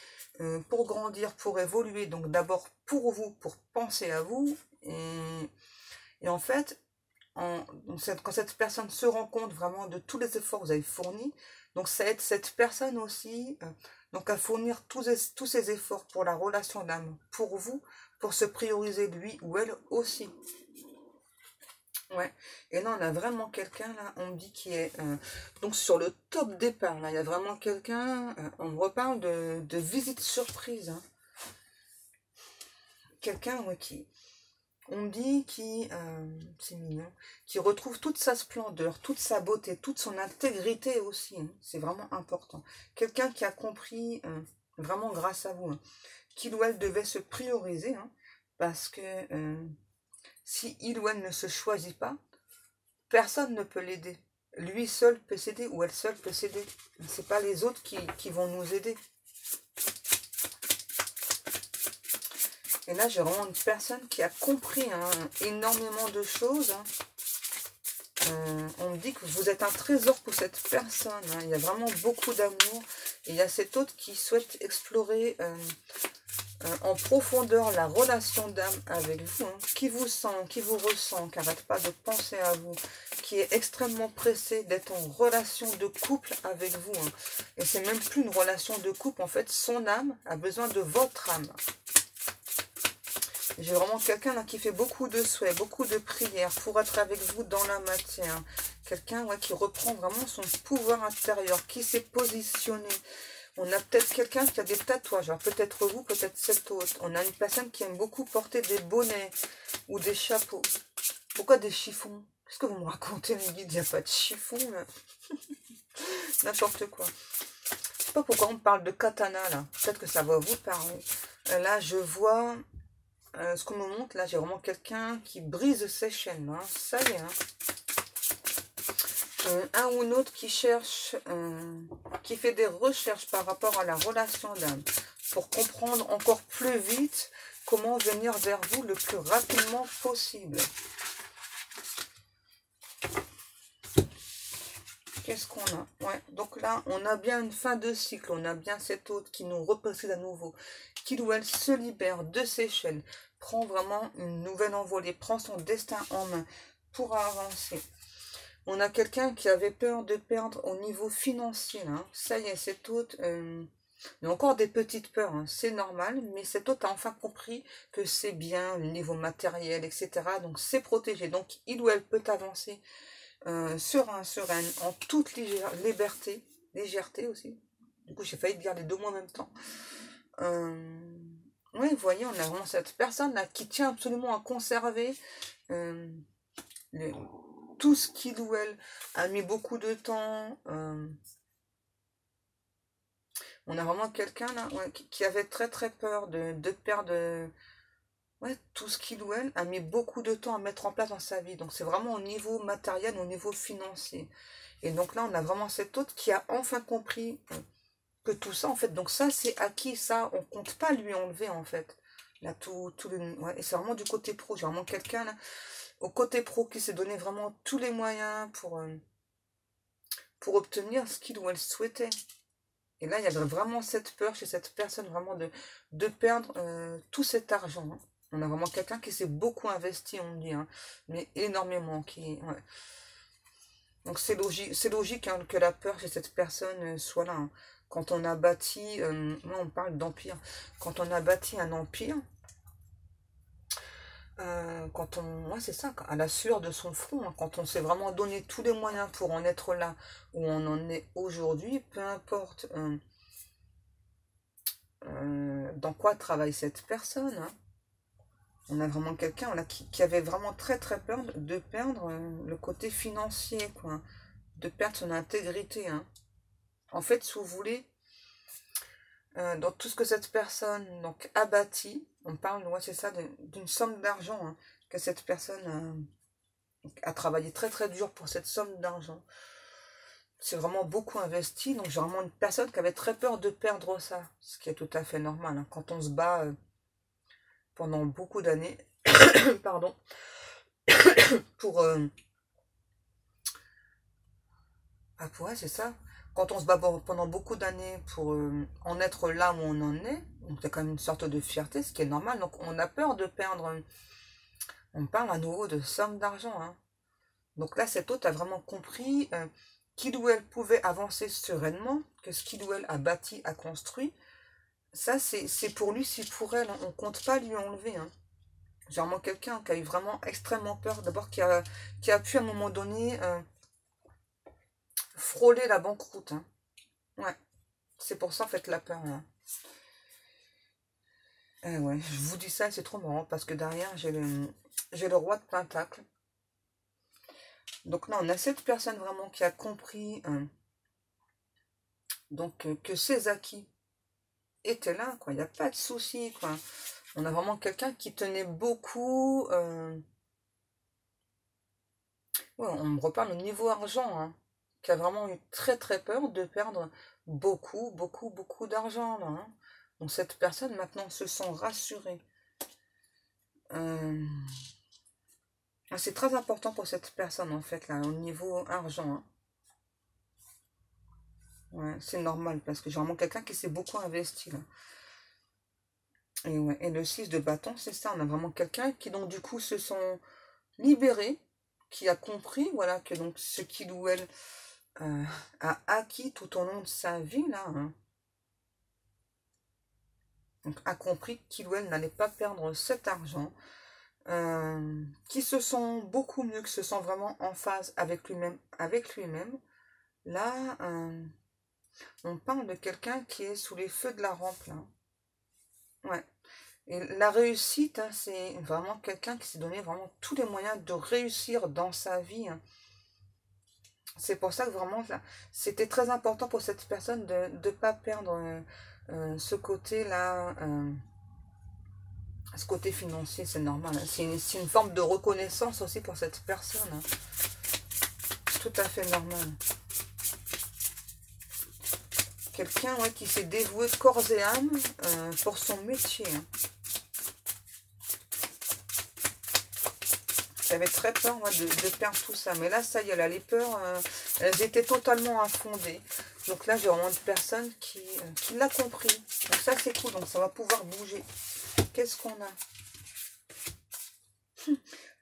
pour grandir, pour évoluer. Donc d'abord pour vous, pour penser à vous. Et en fait, quand cette personne se rend compte vraiment de tous les efforts que vous avez fournis, donc ça aide cette personne aussi donc à fournir tous ces efforts pour la relation d'âme, pour vous, pour se prioriser lui ou elle aussi. Ouais, et là on a vraiment quelqu'un là, on me dit qui est donc sur le top départ, là il y a vraiment quelqu'un, on me reparle de visite surprise, hein. Quelqu'un ouais, on me dit c'est mignon, qui retrouve toute sa splendeur, toute sa beauté, toute son intégrité aussi, hein. C'est vraiment important. Quelqu'un qui a compris vraiment grâce à vous, hein, qu'il ou elle devait se prioriser, hein, parce que si il ou elle ne se choisit pas, personne ne peut l'aider. Lui seul peut s'aider ou elle seule peut s'aider. C'est pas les autres qui vont nous aider. Et là, j'ai vraiment une personne qui a compris hein, énormément de choses. Hein. On me dit que vous êtes un trésor pour cette personne. Hein. Il y a vraiment beaucoup d'amour. Et il y a cet autre qui souhaite explorer en profondeur la relation d'âme avec vous, hein, qui vous sent, qui vous ressent, qui n'arrête pas de penser à vous, qui est extrêmement pressé d'être en relation de couple avec vous. Hein. Et c'est même plus une relation de couple, en fait, son âme a besoin de votre âme. J'ai vraiment quelqu'un là qui fait beaucoup de souhaits, beaucoup de prières pour être avec vous dans la matière. Quelqu'un ouais, qui reprend vraiment son pouvoir intérieur, qui s'est positionné. On a peut-être quelqu'un qui a des tatouages, alors peut-être vous, peut-être cet autre. On a une personne qui aime beaucoup porter des bonnets ou des chapeaux. Pourquoi des chiffons? Qu'est-ce que vous me racontez, les guides? Il n'y a pas de chiffon, n'importe quoi. Je sais pas pourquoi on parle de katana, là. Peut-être que ça va vous parler. Là, je vois... ce qu'on me montre, là, j'ai vraiment quelqu'un qui brise ses chaînes. Hein. Ça y est, hein. Un ou un autre qui cherche, qui fait des recherches par rapport à la relation d'âme pour comprendre encore plus vite comment venir vers vous le plus rapidement possible. Qu'est-ce qu'on a? Ouais, donc là, on a bien une fin de cycle, on a bien cet autre qui nous repossède à nouveau, qui ou elle se libère de ses chaînes, prend vraiment une nouvelle envolée, prend son destin en main pour avancer. On a quelqu'un qui avait peur de perdre au niveau financier. Hein. Ça y est, cet autre, il y a encore des petites peurs, hein. C'est normal, mais cet autre a enfin compris que c'est bien, le niveau matériel, etc. Donc c'est protégé. Donc il ou elle peut avancer serein, sereine, en toute liberté, légèreté aussi. Du coup, j'ai failli dire les deux mots en même temps. Oui, vous voyez, on a vraiment cette personne-là qui tient absolument à conserver tout ce qu'il ou elle a mis beaucoup de temps. On a vraiment quelqu'un là ouais, qui avait très très peur de perdre ouais, tout ce qu'il ou elle a mis beaucoup de temps à mettre en place dans sa vie. Donc c'est vraiment au niveau matériel, au niveau financier. Et donc là, on a vraiment cet autre qui a enfin compris que tout ça, en fait, donc ça c'est acquis, ça, on compte pas lui enlever en fait. Là, ouais, et c'est vraiment du côté pro. J'ai vraiment quelqu'un là au côté pro qui s'est donné vraiment tous les moyens pour obtenir ce qu'il ou elle souhaitait. Et là, il y avait vraiment cette peur chez cette personne, vraiment de perdre tout cet argent. Hein. On a vraiment quelqu'un qui s'est beaucoup investi, on dit, hein, mais énormément. Ouais. Donc c'est logique hein, que la peur chez cette personne soit là. Hein. Quand on a bâti, là on parle d'empire, quand on a bâti un empire, quand on, ouais c'est ça, à la sueur de son front, hein, quand on s'est vraiment donné tous les moyens pour en être là où on en est aujourd'hui, peu importe dans quoi travaille cette personne, hein, on a vraiment quelqu'un voilà, qui avait vraiment très très peur de perdre le côté financier, quoi, de perdre son intégrité. Hein. En fait, si vous voulez, dans tout ce que cette personne donc, a bâti. On parle, ouais, c'est ça, d'une somme d'argent hein, que cette personne a travaillé très très dur pour cette somme d'argent. C'est vraiment beaucoup investi, donc j'ai vraiment une personne qui avait très peur de perdre ça, ce qui est tout à fait normal. Hein, quand on se bat pendant beaucoup d'années, pardon, pour... ouais, c'est ça. Quand on se bat pendant beaucoup d'années pour en être là où on en est, donc il y a quand même une sorte de fierté, ce qui est normal. Donc on a peur de perdre. On parle à nouveau de somme d'argent. Hein. Donc là, cet autre a vraiment compris qu'il ou elle pouvait avancer sereinement, que ce qu'il ou elle a bâti, a construit, ça c'est pour lui, c'est pour elle. Hein. On ne compte pas lui enlever. Hein. J'ai vraiment quelqu'un qui a eu vraiment extrêmement peur. D'abord, qui a pu à un moment donné frôler la banqueroute. Hein. Ouais. C'est pour ça, faites la peur. Là. Ouais, je vous dis ça, c'est trop marrant parce que derrière, j'ai le roi de Pentacle. Donc là, on a cette personne vraiment qui a compris donc que ses acquis étaient là, quoi. Il n'y a pas de souci, quoi. On a vraiment quelqu'un qui tenait beaucoup. Ouais, on me reparle au niveau argent, hein, qui a vraiment eu très très peur de perdre beaucoup, beaucoup, beaucoup d'argent, là. Hein. Donc cette personne maintenant se sent rassurée. C'est très important pour cette personne en fait là au niveau argent. Hein. Ouais, c'est normal parce que j'ai vraiment quelqu'un qui s'est beaucoup investi là. Et, ouais, et le 6 de bâton, c'est ça. On a vraiment quelqu'un qui donc du coup se sont libérés, qui a compris voilà que donc ce qu'il ou elle a acquis tout au long de sa vie là. Hein. Donc a compris qu'il ou elle n'allait pas perdre cet argent. Qui se sent beaucoup mieux, qui se sent vraiment en phase avec lui-même, là, on parle de quelqu'un qui est sous les feux de la rampe, là. Ouais. Et la réussite, hein, c'est vraiment quelqu'un qui s'est donné vraiment tous les moyens de réussir dans sa vie. Hein. C'est pour ça que vraiment, c'était très important pour cette personne de ne pas perdre ce côté-là. Ce côté financier, c'est normal. Hein. C'est une forme de reconnaissance aussi pour cette personne. Hein. C'est tout à fait normal. Quelqu'un ouais, qui s'est dévoué corps et âme pour son métier. Hein. J'avais très peur ouais, de perdre tout ça. Mais là, ça y est, là, les peurs, elles étaient totalement infondées. Donc là, j'ai vraiment une personne qui l'a compris. Donc ça, c'est cool. Donc ça va pouvoir bouger. Qu'est-ce qu'on a?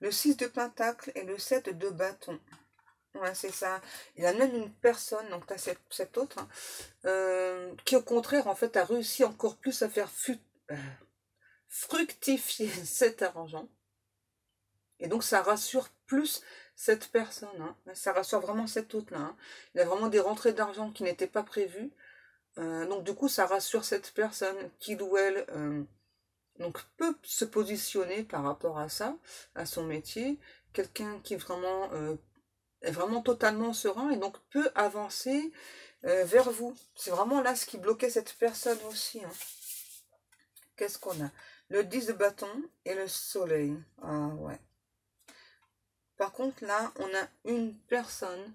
Le 6 de Pentacle et le 7 de bâton. Ouais, c'est ça. Il y a même une personne, donc tu as cette autre, hein, qui au contraire, en fait, a réussi encore plus à faire fructifier cet argent. Et donc, ça rassure plus cette personne. Hein. Ça rassure vraiment cette autre-là. Hein. Il y a vraiment des rentrées d'argent qui n'étaient pas prévues. Donc, du coup, ça rassure cette personne qui, ou elle, donc, peut se positionner par rapport à ça, à son métier. Quelqu'un qui vraiment... est vraiment totalement serein et donc peut avancer vers vous. C'est vraiment là ce qui bloquait cette personne aussi. Hein. Qu'est-ce qu'on a? Le 10 de bâton et le soleil. Ah ouais. Par contre là, on a une personne.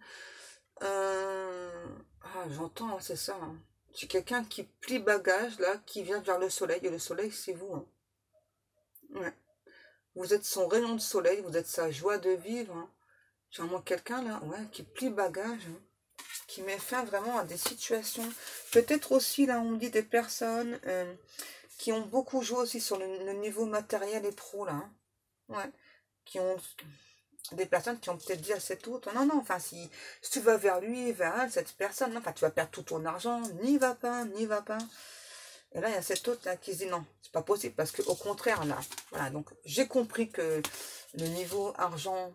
Ah j'entends, hein, c'est ça. Hein. C'est quelqu'un qui plie bagage là, qui vient vers le soleil. Et le soleil, c'est vous. Hein. Ouais. Vous êtes son rayon de soleil, vous êtes sa joie de vivre. Hein. J'ai vraiment quelqu'un là, ouais, qui plie bagage, hein, qui met fin vraiment à des situations. Peut-être aussi, là, on me dit des personnes qui ont beaucoup joué aussi sur le niveau matériel et pro, là. Hein. Ouais. Qui ont... Des personnes qui ont peut-être dit à cet autre, non, non, enfin, si tu vas vers lui, vers elle, cette personne, enfin, tu vas perdre tout ton argent, n'y va pas, n'y va pas. Et là, il y a cet autre là qui se dit non, c'est pas possible, parce qu'au contraire, là, voilà, donc j'ai compris que le niveau argent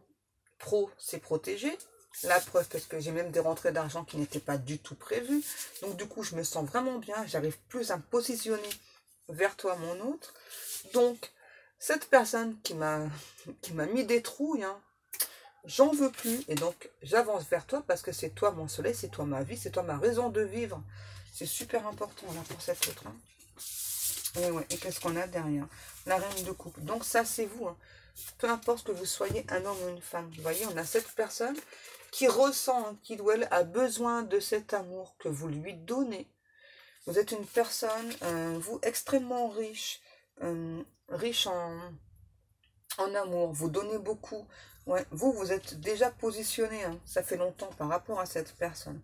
pro, c'est protégé. La preuve, parce que j'ai même des rentrées d'argent qui n'étaient pas du tout prévues. Donc, du coup, je me sens vraiment bien. J'arrive plus à me positionner vers toi, mon autre. Donc, cette personne qui m'a mis des trouilles, hein, j'en veux plus. Et donc, j'avance vers toi parce que c'est toi mon soleil, c'est toi ma vie, c'est toi ma raison de vivre. C'est super important là pour cette autre. Hein. Et ouais, et qu'est-ce qu'on a derrière? La reine de coupe. Donc ça, c'est vous. Hein. Peu importe que vous soyez un homme ou une femme. Vous voyez, on a cette personne qui ressent, hein, qui ou elle a besoin de cet amour que vous lui donnez. Vous êtes une personne, vous, extrêmement riche, riche en amour. Vous donnez beaucoup. Ouais, vous êtes déjà positionné. Hein, ça fait longtemps par rapport à cette personne.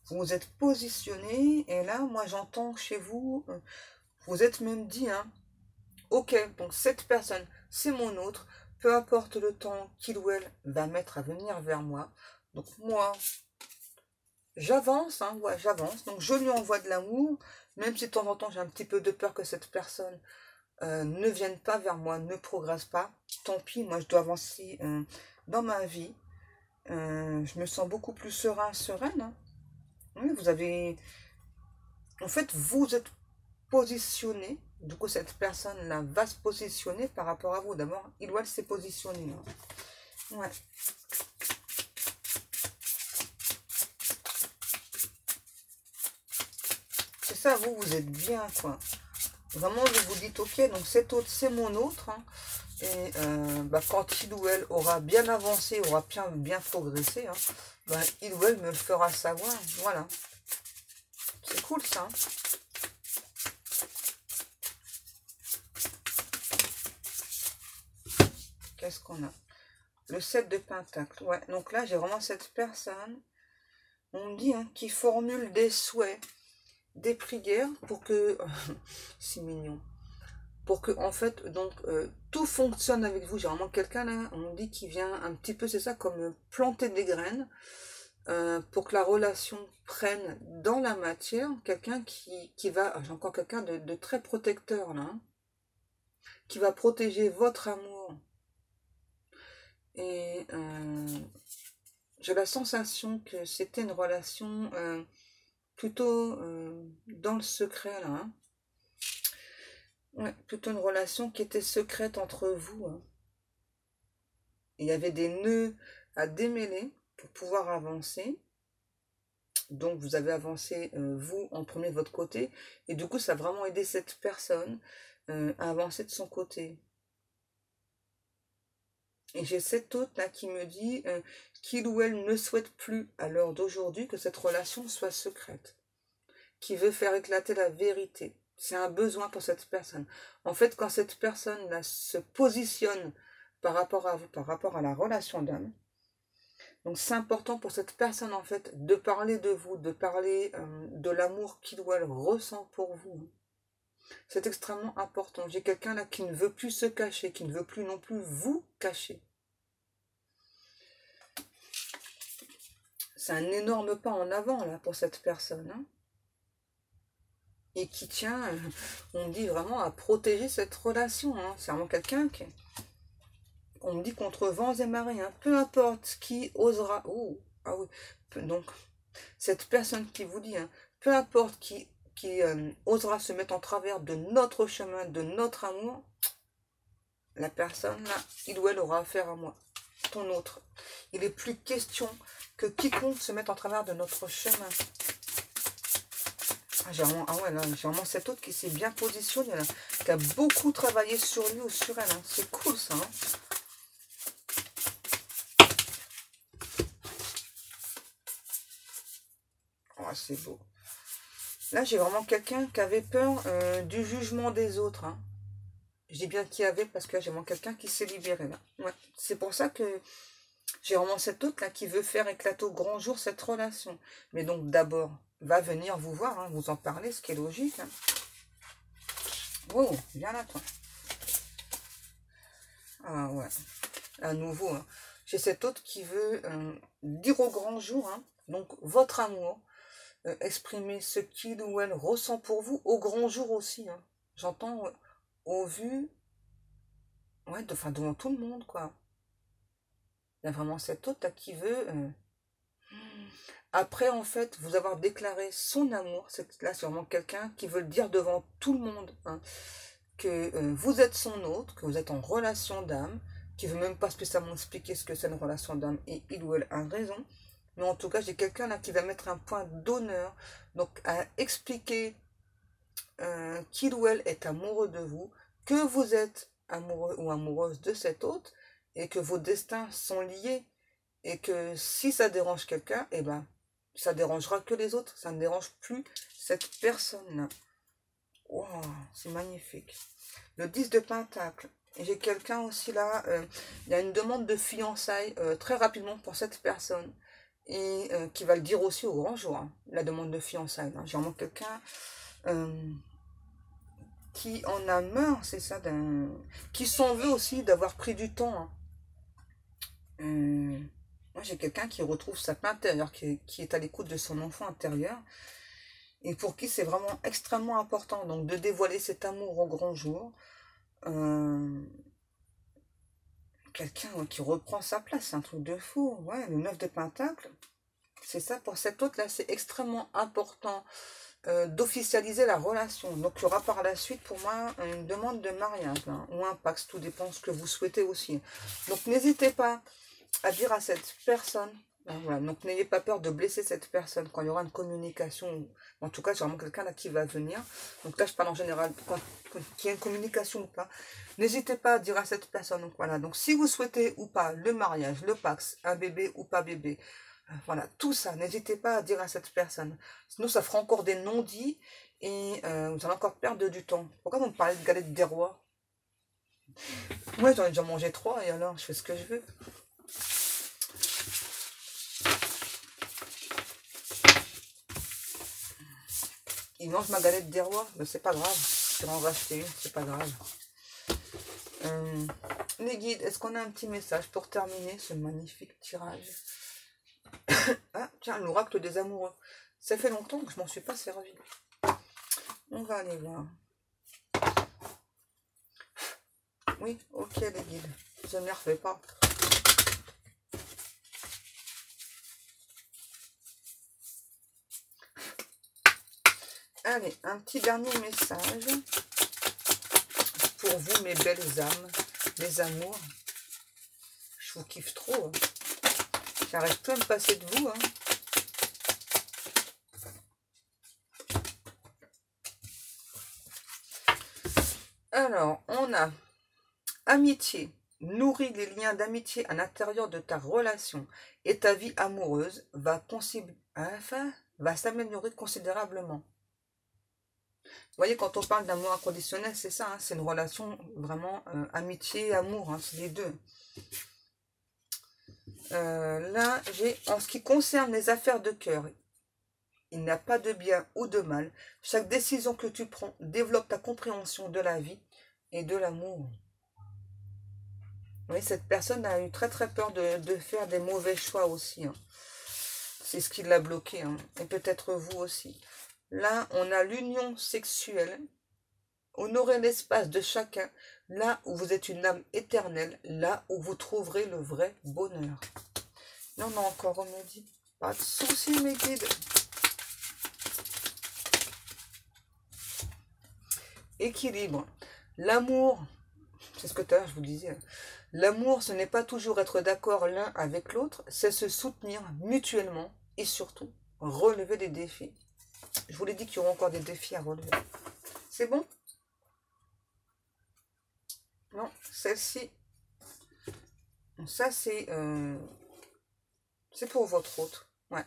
Vous vous êtes positionné. Et là, moi, j'entends chez vous... vous êtes même dit, hein, ok, donc cette personne, c'est mon autre, peu importe le temps qu'il ou elle va mettre à venir vers moi. Donc moi, j'avance, hein, ouais, j'avance. Donc je lui envoie de l'amour, même si de temps en temps j'ai un petit peu de peur que cette personne ne vienne pas vers moi, ne progresse pas. Tant pis, moi je dois avancer dans ma vie. Je me sens beaucoup plus sereine. Hein. Oui, vous avez... En fait, vous êtes positionné, du coup cette personne-là va se positionner par rapport à vous. D'abord, il ou elle s'est positionné. Hein. Ouais. C'est ça, vous êtes bien, quoi. Vraiment, vous vous dites, ok, donc cet autre, c'est mon autre. Hein. Et quand il ou elle aura bien avancé, aura bien progressé, hein, il ou elle me le fera savoir. Voilà. C'est cool, ça. Hein. Qu'est-ce qu'on a? Le 7 de Pentacle. Ouais, donc là, j'ai vraiment cette personne, on me dit, hein, qui formule des souhaits, des prières pour que... c'est mignon. Pour que, en fait, donc, tout fonctionne avec vous. J'ai vraiment quelqu'un, là, on me dit, qui vient un petit peu, c'est ça, comme planter des graines, pour que la relation prenne dans la matière. Quelqu'un qui va... J'ai encore quelqu'un de très protecteur, là, hein, qui va protéger votre amour. Et j'ai la sensation que c'était une relation plutôt dans le secret, là. Hein. Ouais, plutôt une relation qui était secrète entre vous. Hein. Il y avait des nœuds à démêler pour pouvoir avancer. Donc vous avez avancé, vous, en premier de votre côté. Et du coup, ça a vraiment aidé cette personne à avancer de son côté. Et j'ai cette autre là qui me dit qu'il ou elle ne souhaite plus à l'heure d'aujourd'hui que cette relation soit secrète. Qui veut faire éclater la vérité. C'est un besoin pour cette personne. En fait, quand cette personne là se positionne par rapport à vous, par rapport à la relation d'âme, donc c'est important pour cette personne en fait de parler de vous, de parler de l'amour qu'il ou elle ressent pour vous. C'est extrêmement important. J'ai quelqu'un là qui ne veut plus se cacher, qui ne veut plus non plus vous cacher. C'est un énorme pas en avant là pour cette personne. Hein. Et qui tient, on me dit vraiment, à protéger cette relation. Hein. C'est vraiment quelqu'un qui... On me dit contre vents et marées. Hein. Peu importe qui osera... Oh, ah oui. Donc, cette personne qui vous dit, hein, peu importe qui osera se mettre en travers de notre chemin, de notre amour, la personne, là, il ou elle aura affaire à moi. Ton autre. Il n'est plus question que quiconque se mette en travers de notre chemin. Ah ouais, là, j'ai vraiment cet autre qui s'est bien positionné, là, qui a beaucoup travaillé sur lui ou sur elle. Hein. C'est cool, ça. Hein. Oh, c'est beau. Là, j'ai vraiment quelqu'un qui avait peur du jugement des autres. Hein. Je dis bien qui avait parce que j'ai vraiment quelqu'un qui s'est libéré, là. Ouais. C'est pour ça que j'ai vraiment cet autre, là, qui veut faire éclater au grand jour cette relation. Mais donc, d'abord... va venir vous voir, hein, vous en parler, ce qui est logique. Hein. Oh, viens là, toi. Ah ouais, à nouveau, hein. J'ai cet autre qui veut dire au grand jour, hein, donc votre amour, exprimer ce qu'il ou elle ressent pour vous au grand jour aussi. Hein. J'entends au vu, ouais, devant tout le monde, quoi. Il y a vraiment cet autre là, qui veut... Après, en fait, vous avoir déclaré son amour, là, c'est vraiment quelqu'un qui veut le dire devant tout le monde, hein, que vous êtes son autre, que vous êtes en relation d'âme, qui ne veut même pas spécialement expliquer ce que c'est une relation d'âme, et il ou elle a raison, Mais en tout cas, j'ai quelqu'un là qui va mettre un point d'honneur, donc à expliquer qu'il ou elle est amoureux de vous, que vous êtes amoureux ou amoureuse de cet autre, et que vos destins sont liés, et que si ça dérange quelqu'un, eh ben, ça dérangera que les autres, ça ne dérange plus cette personne-là. Wow, c'est magnifique. Le 10 de Pentacle. Et j'ai quelqu'un aussi là, il y a une demande de fiançailles très rapidement pour cette personne. Et qui va le dire aussi au grand jour, hein, la demande de fiançailles. Hein. J'ai vraiment quelqu'un qui en a marre, c'est ça, qui s'en veut aussi d'avoir pris du temps. Hein. Moi j'ai quelqu'un qui retrouve sa paix intérieure, qui est à l'écoute de son enfant intérieur. Et pour qui c'est vraiment extrêmement important donc de dévoiler cet amour au grand jour. Quelqu'un qui reprend sa place, c'est un truc de fou. Ouais, le 9 de Pentacle, c'est ça pour cet autre-là, c'est extrêmement important d'officialiser la relation. Donc il y aura par la suite pour moi une demande de mariage là, ou un pacte, tout dépend de ce que vous souhaitez aussi. Donc n'hésitez pas à dire à cette personne, voilà, donc n'ayez pas peur de blesser cette personne quand il y aura une communication, en tout cas c'est vraiment quelqu'un là qui va venir, donc là je parle en général, quand il y a une communication ou pas, n'hésitez pas à dire à cette personne, donc voilà, donc si vous souhaitez ou pas le mariage, le pacte, un bébé ou pas bébé, voilà, tout ça, n'hésitez pas à dire à cette personne, sinon ça fera encore des non-dits, et vous allez encore perdre du temps. Pourquoi vous me parlez de galettes des rois? Moi j'en ai déjà mangé 3 et alors je fais ce que je veux. Il mange ma galette des rois, mais c'est pas grave. Je vais en racheter une, c'est pas grave. Les guides, est-ce qu'on a un petit message pour terminer ce magnifique tirage? Ah, tiens, l'oracle des amoureux. Ça fait longtemps que je m'en suis pas servi. On va aller voir. Oui, ok les guides. Je ne les refais pas. Allez, un petit dernier message pour vous, mes belles âmes, mes amours. Je vous kiffe trop. Hein. J'arrête plus à me passer de vous. Hein. Alors, on a amitié. Nourris les liens d'amitié à l'intérieur de ta relation et ta vie amoureuse va s'améliorer considérablement. Vous voyez, quand on parle d'amour inconditionnel, c'est ça, hein, c'est une relation vraiment amitié et amour, hein, c'est les deux. Là, j'ai, en ce qui concerne les affaires de cœur, il n'y a pas de bien ou de mal. Chaque décision que tu prends développe ta compréhension de la vie et de l'amour. Oui, cette personne a eu très très peur de faire des mauvais choix aussi. Hein. C'est ce qui l'a bloqué. Hein. Et peut-être vous aussi. Là, on a l'union sexuelle. Honorez l'espace de chacun. Là où vous êtes une âme éternelle. Là où vous trouverez le vrai bonheur. Là, on a encore remédie. Pas de soucis, mes guides. Équilibre. L'amour, c'est ce que tout à l'heure je vous disais. L'amour, ce n'est pas toujours être d'accord l'un avec l'autre, c'est se soutenir mutuellement et surtout relever des défis. Je vous l'ai dit qu'il y aura encore des défis à relever. C'est bon? Non, celle-ci, ça c'est pour votre autre. Ouais.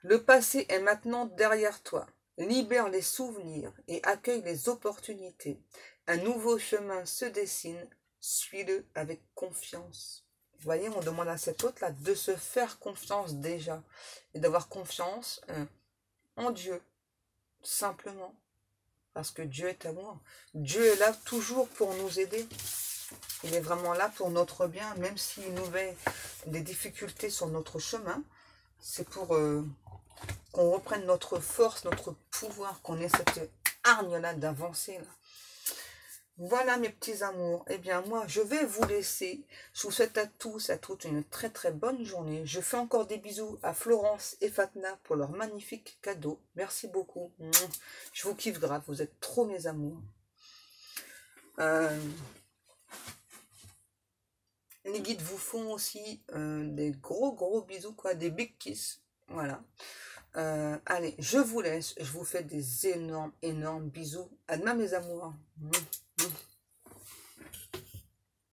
Le passé est maintenant derrière toi. Libère les souvenirs et accueille les opportunités. Un nouveau chemin se dessine. Suis-le avec confiance. Vous voyez, on demande à cet autre-là de se faire confiance déjà. Et d'avoir confiance en Dieu. Simplement. Parce que Dieu est amour. Dieu est là toujours pour nous aider. Il est vraiment là pour notre bien. Même s'il nous met des difficultés sur notre chemin. C'est pour qu'on reprenne notre force, notre pouvoir. Qu'on ait cette hargne-là d'avancer là. Voilà mes petits amours. Eh bien moi je vais vous laisser. Je vous souhaite à tous, à toutes une très très bonne journée. Je fais encore des bisous à Florence et Fatna pour leur magnifique cadeau. Merci beaucoup. Je vous kiffe grave. Vous êtes trop mes amours. Les guides vous font aussi des gros bisous, quoi, des big kiss. Voilà. Allez, je vous laisse. Je vous fais des énormes bisous. À demain, mes amours.